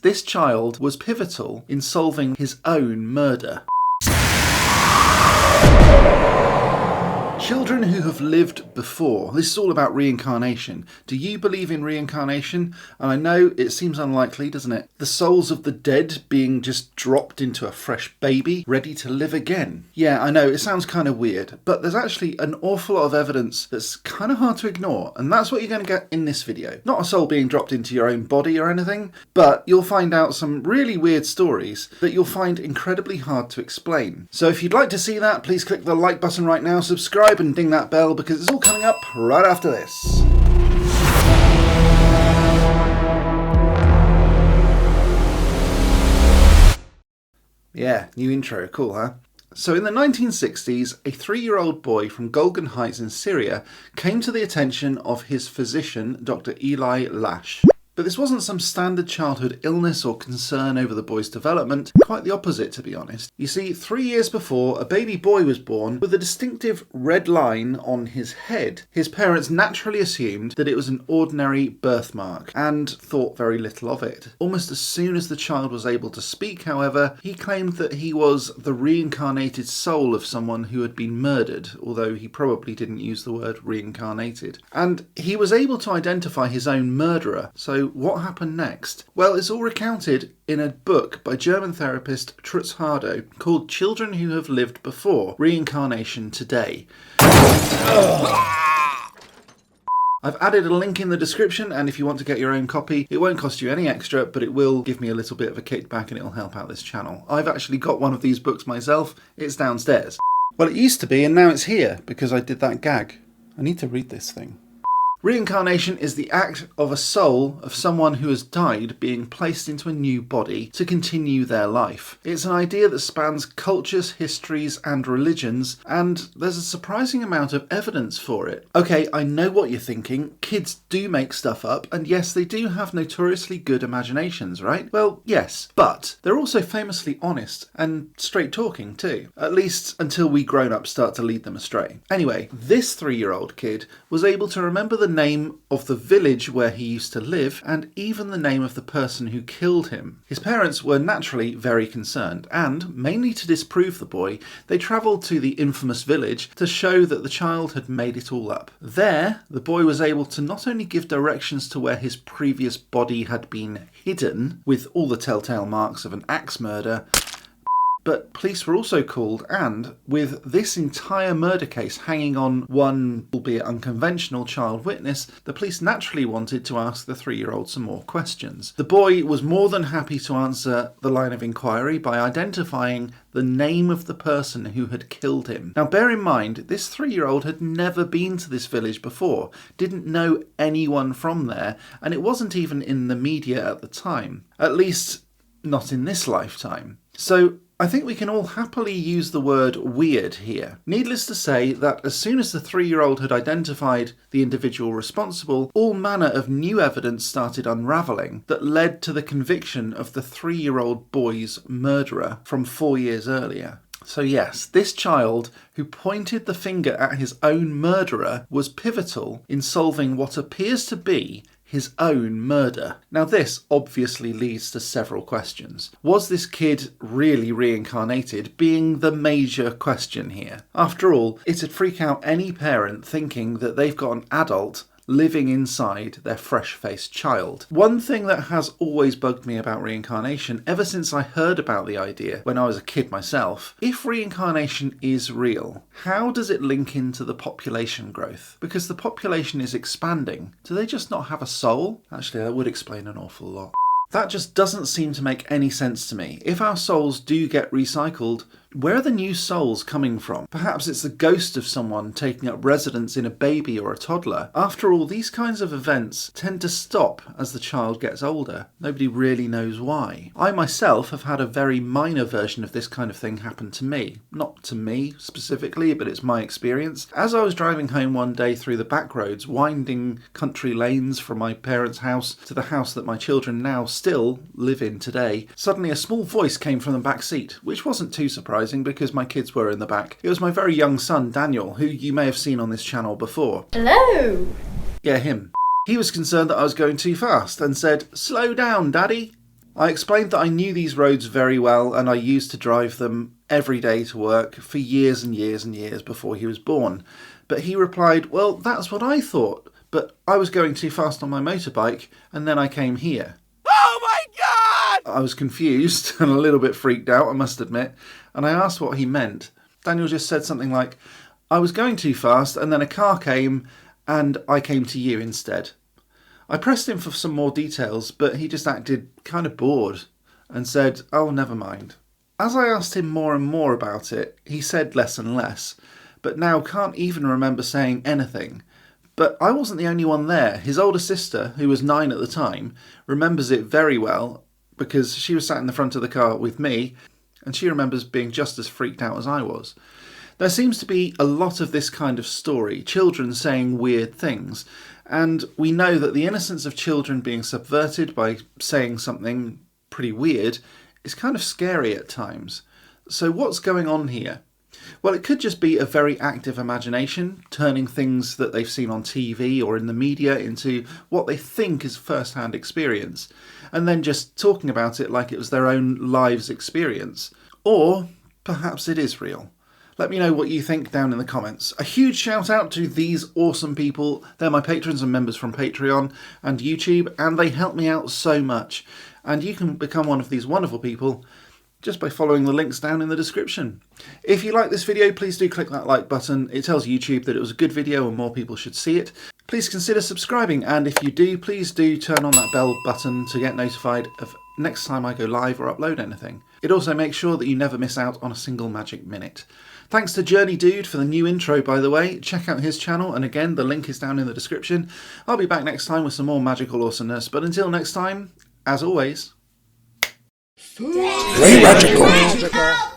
this child was pivotal in solving his own murder. Children who have lived before. This is all about reincarnation. Do you believe in reincarnation? And I know it seems unlikely, doesn't it? The souls of the dead being just dropped into a fresh baby, ready to live again. Yeah, I know, it sounds kind of weird, but there's actually an awful lot of evidence that's kind of hard to ignore, and that's what you're going to get in this video. Not a soul being dropped into your own body or anything, but you'll find out some really weird stories that you'll find incredibly hard to explain. So if you'd like to see that, please click the like button right now, subscribe and ding that bell because it's all coming up right after this. Yeah, new intro, cool, huh? So in the 1960s, a 3-year-old boy from Golgan Heights in Syria came to the attention of his physician, Dr. Eli Lash. But this wasn't some standard childhood illness or concern over the boy's development, quite the opposite to be honest. You see, 3 years before, a baby boy was born with a distinctive red line on his head. His parents naturally assumed that it was an ordinary birthmark and thought very little of it. Almost as soon as the child was able to speak, however, he claimed that he was the reincarnated soul of someone who had been murdered, although he probably didn't use the word reincarnated. And he was able to identify his own murderer, so what happened next? Well, it's all recounted in a book by German therapist Trutz Hardow called Children Who Have Lived Before, Reincarnation Today. I've added a link in the description, and if you want to get your own copy, it won't cost you any extra, but it will give me a little bit of a kickback and it'll help out this channel. I've actually got one of these books myself. It's downstairs. Well, it used to be, and now it's here because I did that gag. I need to read this thing. Reincarnation is the act of a soul of someone who has died being placed into a new body to continue their life. It's an idea that spans cultures, histories and religions, and there's a surprising amount of evidence for it. Okay, I know what you're thinking. Kids do make stuff up, and yes, they do have notoriously good imaginations, right? Well, yes, but they're also famously honest and straight talking too. At least until we grown-ups start to lead them astray. Anyway, this 3-year-old kid was able to remember the name of the village where he used to live and even the name of the person who killed him. His parents were naturally very concerned and, mainly to disprove the boy, they travelled to the infamous village to show that the child had made it all up. There, the boy was able to not only give directions to where his previous body had been hidden, with all the telltale marks of an axe murder, but police were also called, and with this entire murder case hanging on one, albeit unconventional, child witness, the police naturally wanted to ask the 3-year-old some more questions. The boy was more than happy to answer the line of inquiry by identifying the name of the person who had killed him. Now bear in mind, this 3-year-old had never been to this village before, didn't know anyone from there, and it wasn't even in the media at the time. At least, not in this lifetime. So, I think we can all happily use the word weird here. Needless to say that as soon as the 3-year-old had identified the individual responsible, all manner of new evidence started unravelling that led to the conviction of the 3-year-old boy's murderer from 4 years earlier. So yes, this child who pointed the finger at his own murderer was pivotal in solving what appears to be his own murder. Now this obviously leads to several questions. Was this kid really reincarnated being the major question here? After all, it'd freak out any parent thinking that they've got an adult living inside their fresh-faced child. One thing that has always bugged me about reincarnation, ever since I heard about the idea when I was a kid myself, if reincarnation is real, how does it link into the population growth? Because the population is expanding. Do they just not have a soul? Actually, that would explain an awful lot. That just doesn't seem to make any sense to me. If our souls do get recycled, where are the new souls coming from? Perhaps it's the ghost of someone taking up residence in a baby or a toddler. After all, these kinds of events tend to stop as the child gets older. Nobody really knows why. I myself have had a very minor version of this kind of thing happen to me. Not to me specifically, but it's my experience. As I was driving home one day through the back roads, winding country lanes from my parents' house to the house that my children now still live in today, suddenly a small voice came from the back seat, which wasn't too surprising because my kids were in the back. It was my very young son, Daniel, who you may have seen on this channel before. Hello! Yeah, him. He was concerned that I was going too fast and said, "Slow down, Daddy." I explained that I knew these roads very well and I used to drive them every day to work for years and years and years before he was born. But he replied, well, that's what I thought, but I was going too fast on my motorbike and then I came here. Oh my God! I was confused and a little bit freaked out, I must admit, and I asked what he meant. Daniel just said something like, I was going too fast and then a car came and I came to you instead. I pressed him for some more details, but he just acted kind of bored and said, oh, never mind. As I asked him more and more about it, he said less and less, but now can't even remember saying anything. But I wasn't the only one there. His older sister, who was 9 at the time, remembers it very well because she was sat in the front of the car with me, and she remembers being just as freaked out as I was. There seems to be a lot of this kind of story, children saying weird things, and we know that the innocence of children being subverted by saying something pretty weird is kind of scary at times. So what's going on here? Well, it could just be a very active imagination, turning things that they've seen on TV or in the media into what they think is first-hand experience, and then just talking about it like it was their own lives' experience. Or perhaps it is real. Let me know what you think down in the comments. A huge shout out to these awesome people. They're my patrons and members from Patreon and YouTube, and they help me out so much. And you can become one of these wonderful people just by following the links down in the description. If you like this video, please do click that like button. It tells YouTube that it was a good video and more people should see it. Please consider subscribing, and if you do, please do turn on that bell button to get notified of next time I go live or upload anything. It also makes sure that you never miss out on a single magic minute. Thanks to Journey Dude for the new intro, by the way. Check out his channel, and again, the link is down in the description. I'll be back next time with some more magical awesomeness, but until next time, as always... Stay magical!